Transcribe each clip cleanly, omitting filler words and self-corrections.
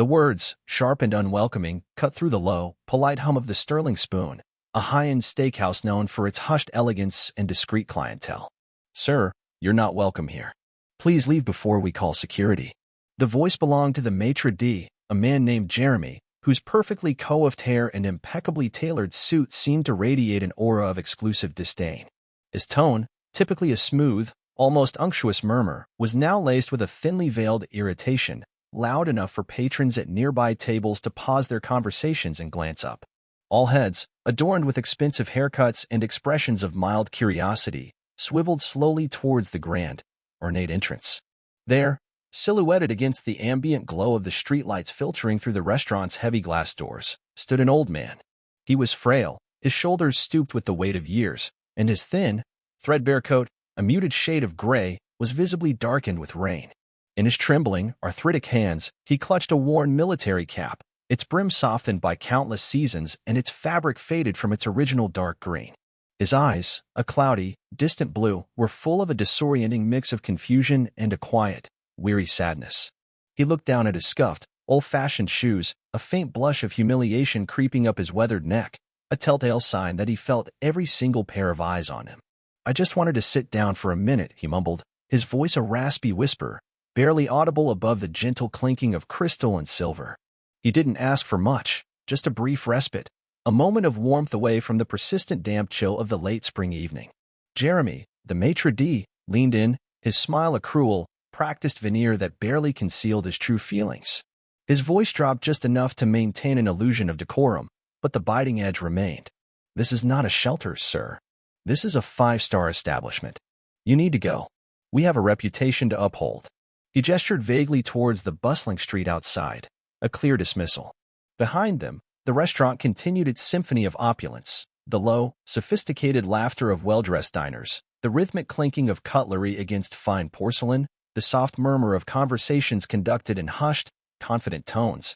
The words, sharp and unwelcoming, cut through the low, polite hum of the Sterling Spoon, a high-end steakhouse known for its hushed elegance and discreet clientele. "Sir, you're not welcome here. Please leave before we call security." The voice belonged to the maitre d', a man named Jeremy, whose perfectly coiffed hair and impeccably tailored suit seemed to radiate an aura of exclusive disdain. His tone, typically a smooth, almost unctuous murmur, was now laced with a thinly veiled irritation, loud enough for patrons at nearby tables to pause their conversations and glance up. All heads, adorned with expensive haircuts and expressions of mild curiosity, swiveled slowly towards the grand, ornate entrance. There, silhouetted against the ambient glow of the streetlights filtering through the restaurant's heavy glass doors, stood an old man. He was frail, his shoulders stooped with the weight of years, and his thin, threadbare coat, a muted shade of gray, was visibly darkened with rain. In his trembling, arthritic hands, he clutched a worn military cap, its brim softened by countless seasons and its fabric faded from its original dark green. His eyes, a cloudy, distant blue, were full of a disorienting mix of confusion and a quiet, weary sadness. He looked down at his scuffed, old-fashioned shoes, a faint blush of humiliation creeping up his weathered neck, a telltale sign that he felt every single pair of eyes on him. "I just wanted to sit down for a minute," he mumbled, his voice a raspy whisper, barely audible above the gentle clinking of crystal and silver. He didn't ask for much, just a brief respite, a moment of warmth away from the persistent damp chill of the late spring evening. Jeremy, the maitre d', leaned in, his smile a cruel, practiced veneer that barely concealed his true feelings. His voice dropped just enough to maintain an illusion of decorum, but the biting edge remained. "This is not a shelter, sir. This is a 5-star establishment. You need to go. We have a reputation to uphold." He gestured vaguely towards the bustling street outside, a clear dismissal. Behind them, the restaurant continued its symphony of opulence, the low, sophisticated laughter of well-dressed diners, the rhythmic clinking of cutlery against fine porcelain, the soft murmur of conversations conducted in hushed, confident tones,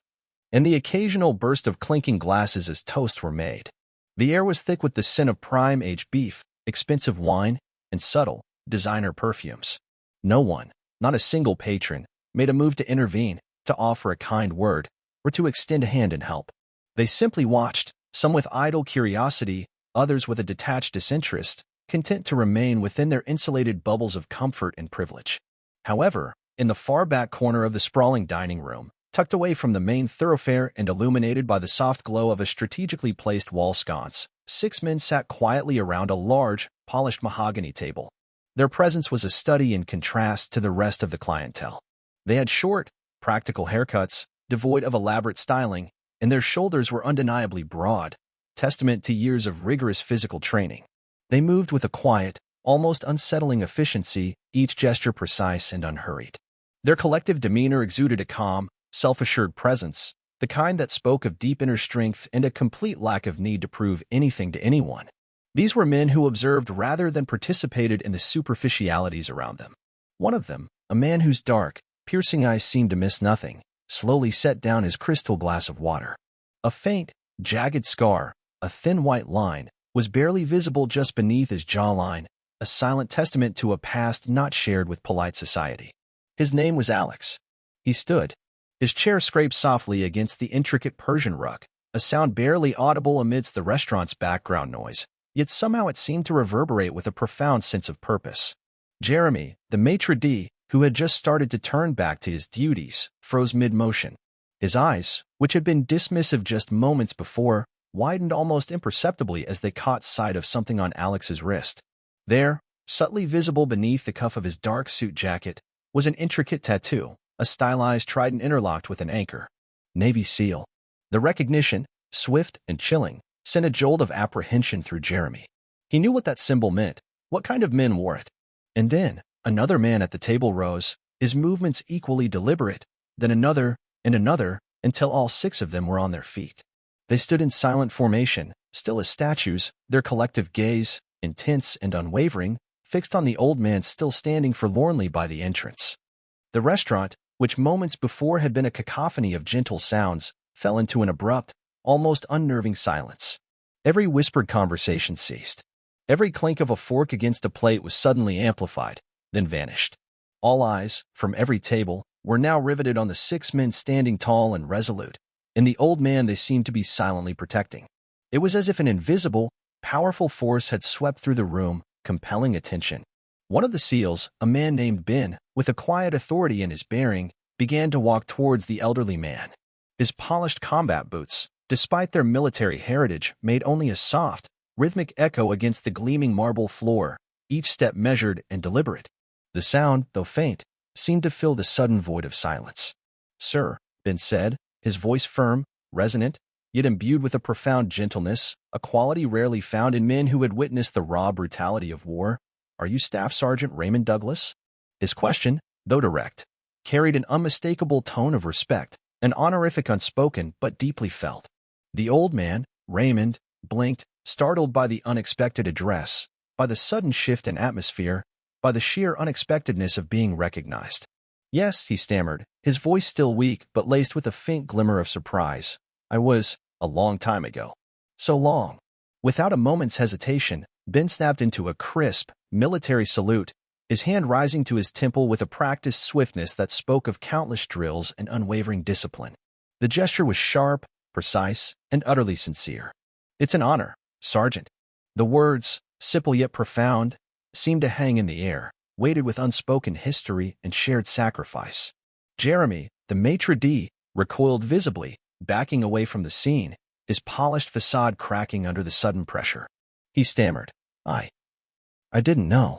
and the occasional burst of clinking glasses as toasts were made. The air was thick with the scent of prime-aged beef, expensive wine, and subtle, designer perfumes. No one, not a single patron, made a move to intervene, to offer a kind word, or to extend a hand in help. They simply watched, some with idle curiosity, others with a detached disinterest, content to remain within their insulated bubbles of comfort and privilege. However, in the far back corner of the sprawling dining room, tucked away from the main thoroughfare and illuminated by the soft glow of a strategically placed wall sconce, 6 men sat quietly around a large, polished mahogany table. Their presence was a study in contrast to the rest of the clientele. They had short, practical haircuts, devoid of elaborate styling, and their shoulders were undeniably broad, testament to years of rigorous physical training. They moved with a quiet, almost unsettling efficiency, each gesture precise and unhurried. Their collective demeanor exuded a calm, self-assured presence, the kind that spoke of deep inner strength and a complete lack of need to prove anything to anyone. These were men who observed rather than participated in the superficialities around them. One of them, a man whose dark, piercing eyes seemed to miss nothing, slowly set down his crystal glass of water. A faint, jagged scar, a thin white line, was barely visible just beneath his jawline, a silent testament to a past not shared with polite society. His name was Alex. He stood. His chair scraped softly against the intricate Persian rug, a sound barely audible amidst the restaurant's background noise, yet somehow it seemed to reverberate with a profound sense of purpose. Jeremy, the maitre d', who had just started to turn back to his duties, froze mid-motion. His eyes, which had been dismissive just moments before, widened almost imperceptibly as they caught sight of something on Alex's wrist. There, subtly visible beneath the cuff of his dark suit jacket, was an intricate tattoo, a stylized trident interlocked with an anchor. Navy SEAL. The recognition, swift and chilling, sent a jolt of apprehension through Jeremy. He knew what that symbol meant, what kind of men wore it. And then, another man at the table rose, his movements equally deliberate, then another, and another, until all 6 of them were on their feet. They stood in silent formation, still as statues, their collective gaze, intense and unwavering, fixed on the old man still standing forlornly by the entrance. The restaurant, which moments before had been a cacophony of gentle sounds, fell into an abrupt, almost unnerving silence. Every whispered conversation ceased. Every clink of a fork against a plate was suddenly amplified, then vanished. All eyes, from every table, were now riveted on the 6 men standing tall and resolute, and the old man they seemed to be silently protecting. It was as if an invisible, powerful force had swept through the room, compelling attention. One of the SEALs, a man named Ben, with a quiet authority in his bearing, began to walk towards the elderly man. His polished combat boots, despite their military heritage, made only a soft, rhythmic echo against the gleaming marble floor, each step measured and deliberate. The sound, though faint, seemed to fill the sudden void of silence. "Sir," Ben said, his voice firm, resonant, yet imbued with a profound gentleness, a quality rarely found in men who had witnessed the raw brutality of war. "Are you Staff Sergeant Raymond Douglas?" His question, though direct, carried an unmistakable tone of respect, an honorific unspoken but deeply felt. The old man, Raymond, blinked, startled by the unexpected address, by the sudden shift in atmosphere, by the sheer unexpectedness of being recognized. "Yes," he stammered, his voice still weak but laced with a faint glimmer of surprise. "I was, a long time ago." "So long." Without a moment's hesitation, Ben snapped into a crisp, military salute, his hand rising to his temple with a practiced swiftness that spoke of countless drills and unwavering discipline. The gesture was sharp, precise, and utterly sincere. "It's an honor, Sergeant." The words, simple yet profound, seemed to hang in the air, weighted with unspoken history and shared sacrifice. Jeremy, the maitre d', recoiled visibly, backing away from the scene, his polished facade cracking under the sudden pressure. He stammered, I didn't know."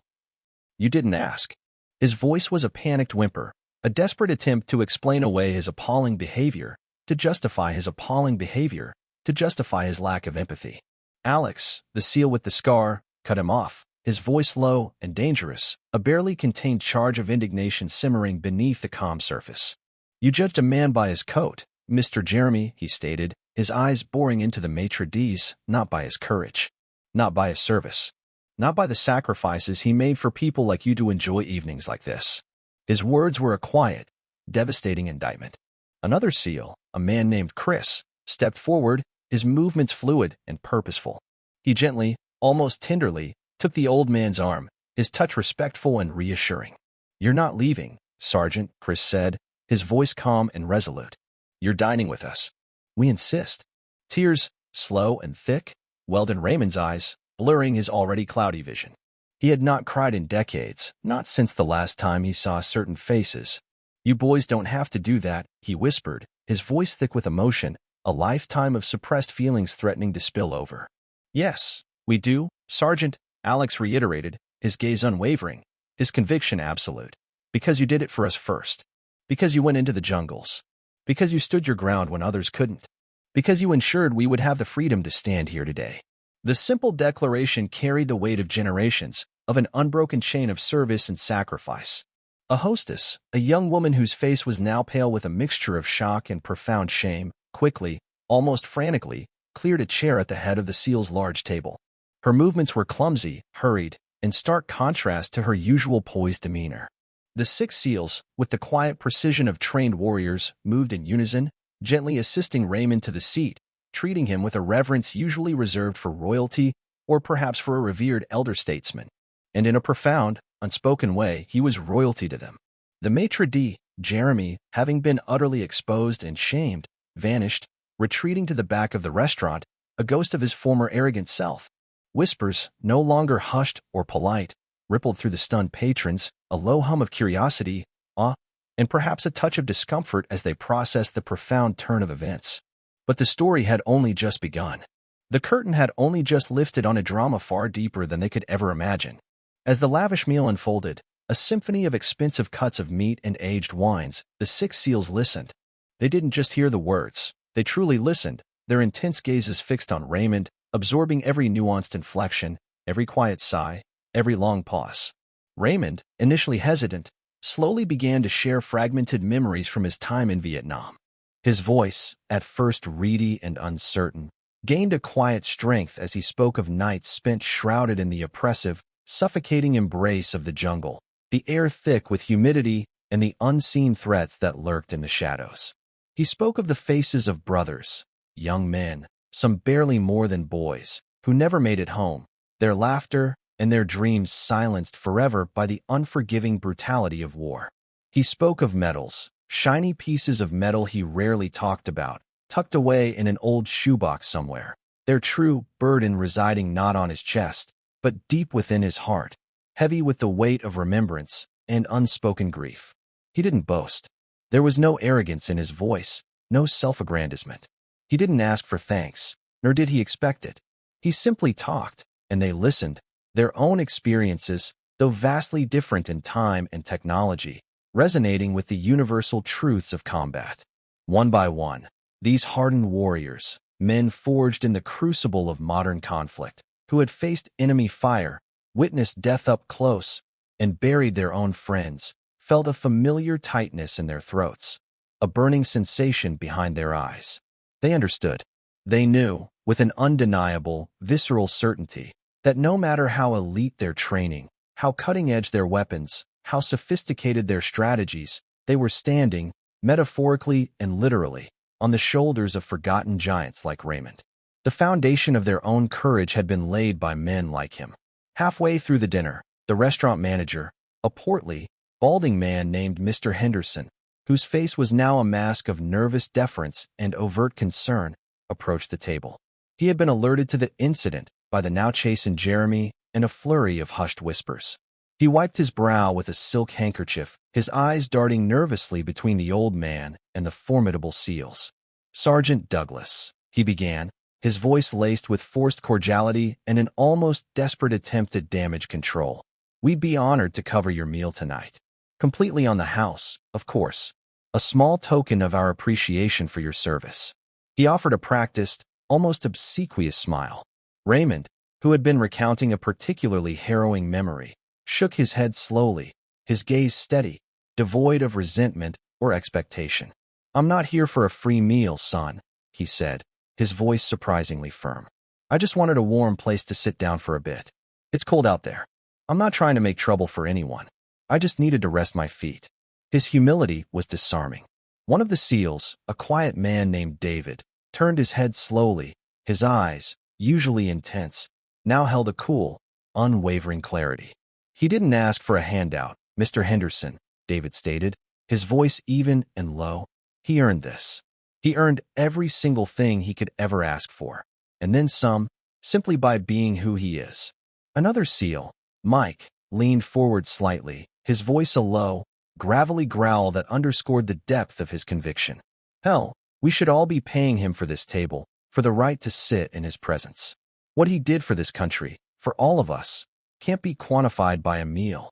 "You didn't ask." His voice was a panicked whimper, a desperate attempt to explain away his appalling behavior, to justify his appalling behavior, to justify his lack of empathy. Alex, the SEAL with the scar, cut him off, his voice low and dangerous, a barely contained charge of indignation simmering beneath the calm surface. "You judged a man by his coat, Mr. Jeremy," he stated, his eyes boring into the maitre d's, "not by his courage, not by his service, not by the sacrifices he made for people like you to enjoy evenings like this." His words were a quiet, devastating indictment. Another SEAL, a man named Chris, stepped forward, his movements fluid and purposeful. He gently, almost tenderly, took the old man's arm, his touch respectful and reassuring. "You're not leaving, Sergeant," Chris said, his voice calm and resolute. "You're dining with us. We insist." Tears, slow and thick, welled in Raymond's eyes, blurring his already cloudy vision. He had not cried in decades, not since the last time he saw certain faces. "You boys don't have to do that," he whispered, his voice thick with emotion, a lifetime of suppressed feelings threatening to spill over. "Yes, we do, Sergeant," Alex reiterated, his gaze unwavering, his conviction absolute. "Because you did it for us first. Because you went into the jungles. Because you stood your ground when others couldn't. Because you ensured we would have the freedom to stand here today." The simple declaration carried the weight of generations, of an unbroken chain of service and sacrifice. A hostess, a young woman whose face was now pale with a mixture of shock and profound shame, quickly, almost frantically, cleared a chair at the head of the SEAL's large table. Her movements were clumsy, hurried, in stark contrast to her usual poised demeanor. The 6 SEALs, with the quiet precision of trained warriors, moved in unison, gently assisting Raymond to the seat, treating him with a reverence usually reserved for royalty or perhaps for a revered elder statesman. And in a profound, unspoken way, he was royalty to them. The maitre d', Jeremy, having been utterly exposed and shamed, vanished, retreating to the back of the restaurant, a ghost of his former arrogant self. Whispers, no longer hushed or polite, rippled through the stunned patrons, a low hum of curiosity, awe, and perhaps a touch of discomfort as they processed the profound turn of events. But the story had only just begun. The curtain had only just lifted on a drama far deeper than they could ever imagine. As the lavish meal unfolded, a symphony of expensive cuts of meat and aged wines, the 6 SEALs listened. They didn't just hear the words, they truly listened, their intense gazes fixed on Raymond, absorbing every nuanced inflection, every quiet sigh, every long pause. Raymond, initially hesitant, slowly began to share fragmented memories from his time in Vietnam. His voice, at first reedy and uncertain, gained a quiet strength as he spoke of nights spent shrouded in the oppressive, suffocating embrace of the jungle, the air thick with humidity and the unseen threats that lurked in the shadows. He spoke of the faces of brothers, young men, some barely more than boys, who never made it home, their laughter and their dreams silenced forever by the unforgiving brutality of war. He spoke of medals, shiny pieces of metal he rarely talked about, tucked away in an old shoebox somewhere, their true burden residing not on his chest, but deep within his heart, heavy with the weight of remembrance and unspoken grief. He didn't boast. There was no arrogance in his voice, no self-aggrandizement. He didn't ask for thanks, nor did he expect it. He simply talked, and they listened, their own experiences, though vastly different in time and technology, resonating with the universal truths of combat. One by one, these hardened warriors, men forged in the crucible of modern conflict, who had faced enemy fire, witnessed death up close, and buried their own friends, felt a familiar tightness in their throats, a burning sensation behind their eyes. They understood. They knew, with an undeniable, visceral certainty, that no matter how elite their training, how cutting-edge their weapons, how sophisticated their strategies, they were standing, metaphorically and literally, on the shoulders of forgotten giants like Raymond. The foundation of their own courage had been laid by men like him. Halfway through the dinner, the restaurant manager, a portly, balding man named Mr. Henderson, whose face was now a mask of nervous deference and overt concern, approached the table. He had been alerted to the incident by the now chastened Jeremy in a flurry of hushed whispers. He wiped his brow with a silk handkerchief, his eyes darting nervously between the old man and the formidable SEALs. "Sergeant Douglas," he began, his voice laced with forced cordiality and an almost desperate attempt at damage control. "We'd be honored to cover your meal tonight. Completely on the house, of course. A small token of our appreciation for your service." He offered a practiced, almost obsequious smile. Raymond, who had been recounting a particularly harrowing memory, shook his head slowly, his gaze steady, devoid of resentment or expectation. "I'm not here for a free meal, son," he said, his voice surprisingly firm. "I just wanted a warm place to sit down for a bit. It's cold out there. I'm not trying to make trouble for anyone. I just needed to rest my feet." His humility was disarming. One of the SEALs, a quiet man named David, turned his head slowly, his eyes, usually intense, now held a cool, unwavering clarity. "He didn't ask for a handout, Mr. Henderson," David stated, his voice even and low. "He earned this. He earned every single thing he could ever ask for, and then some, simply by being who he is." Another SEAL, Mike, leaned forward slightly, his voice a low, gravelly growl that underscored the depth of his conviction. "Hell, we should all be paying him for this table, for the right to sit in his presence. What he did for this country, for all of us, can't be quantified by a meal."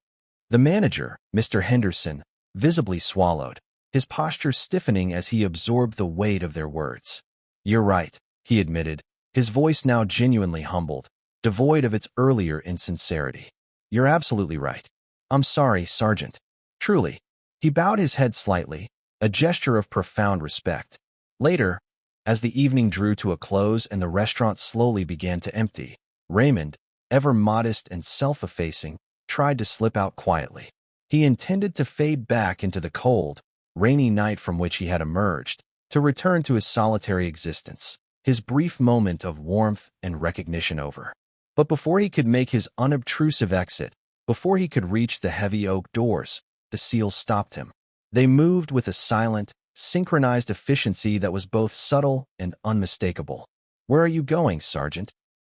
The manager, Mr. Henderson, visibly swallowed, his posture stiffening as he absorbed the weight of their words. "You're right," he admitted, his voice now genuinely humbled, devoid of its earlier insincerity. "You're absolutely right. I'm sorry, Sergeant. Truly." He bowed his head slightly, a gesture of profound respect. Later, as the evening drew to a close and the restaurant slowly began to empty, Raymond, ever modest and self-effacing, tried to slip out quietly. He intended to fade back into the cold, rainy night from which he had emerged, to return to his solitary existence, his brief moment of warmth and recognition over. But before he could make his unobtrusive exit, before he could reach the heavy oak doors, the SEALs stopped him. They moved with a silent, synchronized efficiency that was both subtle and unmistakable. "Where are you going, Sergeant?"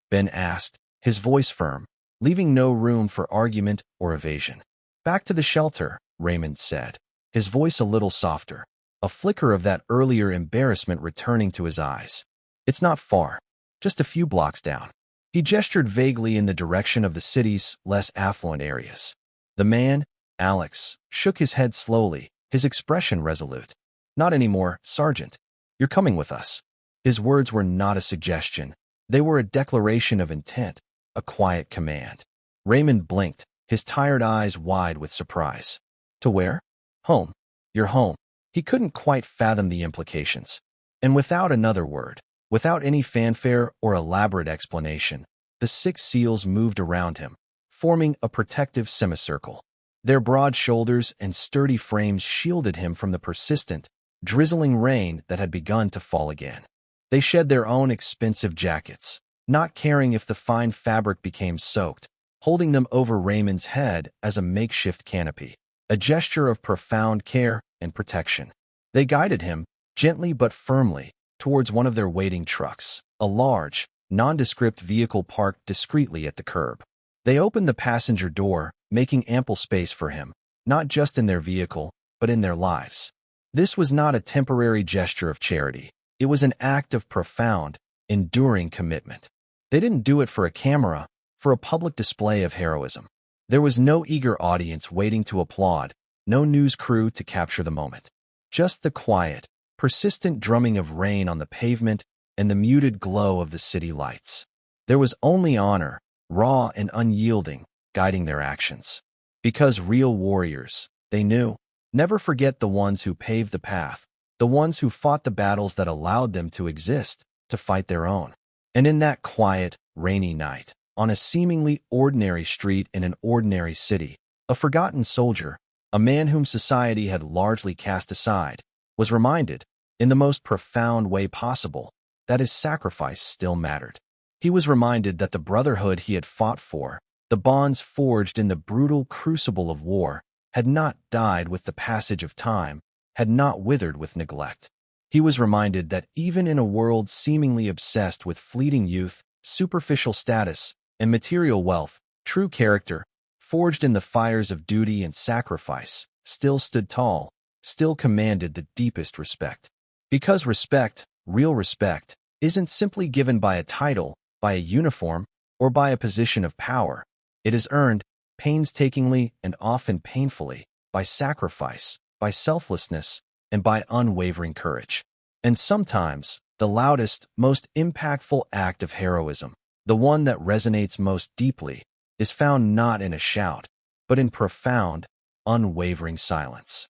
Ben asked, his voice firm, leaving no room for argument or evasion. "Back to the shelter," Raymond said, his voice a little softer, a flicker of that earlier embarrassment returning to his eyes. "It's not far, just a few blocks down." He gestured vaguely in the direction of the city's less affluent areas. The man, Alex, shook his head slowly, his expression resolute. "Not anymore, Sergeant. You're coming with us." His words were not a suggestion. They were a declaration of intent, a quiet command. Raymond blinked, his tired eyes wide with surprise. "To where?" "Home. Your home." He couldn't quite fathom the implications. And without another word, without any fanfare or elaborate explanation, the 6 SEALs moved around him, forming a protective semicircle. Their broad shoulders and sturdy frames shielded him from the persistent, drizzling rain that had begun to fall again. They shed their own expensive jackets, not caring if the fine fabric became soaked, holding them over Raymond's head as a makeshift canopy, a gesture of profound care and protection. They guided him, gently but firmly, towards one of their waiting trucks, a large, nondescript vehicle parked discreetly at the curb. They opened the passenger door, making ample space for him, not just in their vehicle, but in their lives. This was not a temporary gesture of charity. It was an act of profound, enduring commitment. They didn't do it for a camera, for a public display of heroism. There was no eager audience waiting to applaud, no news crew to capture the moment. Just the quiet, persistent drumming of rain on the pavement and the muted glow of the city lights. There was only honor, raw and unyielding, guiding their actions. Because real warriors, they knew, never forget the ones who paved the path, the ones who fought the battles that allowed them to exist, to fight their own. And in that quiet, rainy night, on a seemingly ordinary street in an ordinary city, a forgotten soldier, a man whom society had largely cast aside, was reminded, in the most profound way possible, that his sacrifice still mattered. He was reminded that the brotherhood he had fought for, the bonds forged in the brutal crucible of war, had not died with the passage of time, had not withered with neglect. He was reminded that even in a world seemingly obsessed with fleeting youth, superficial status, and material wealth, true character, forged in the fires of duty and sacrifice, still stood tall, still commanded the deepest respect. Because respect, real respect, isn't simply given by a title, by a uniform, or by a position of power. It is earned, painstakingly and often painfully, by sacrifice, by selflessness, and by unwavering courage. And sometimes, the loudest, most impactful act of heroism, the one that resonates most deeply, is found not in a shout, but in profound, unwavering silence.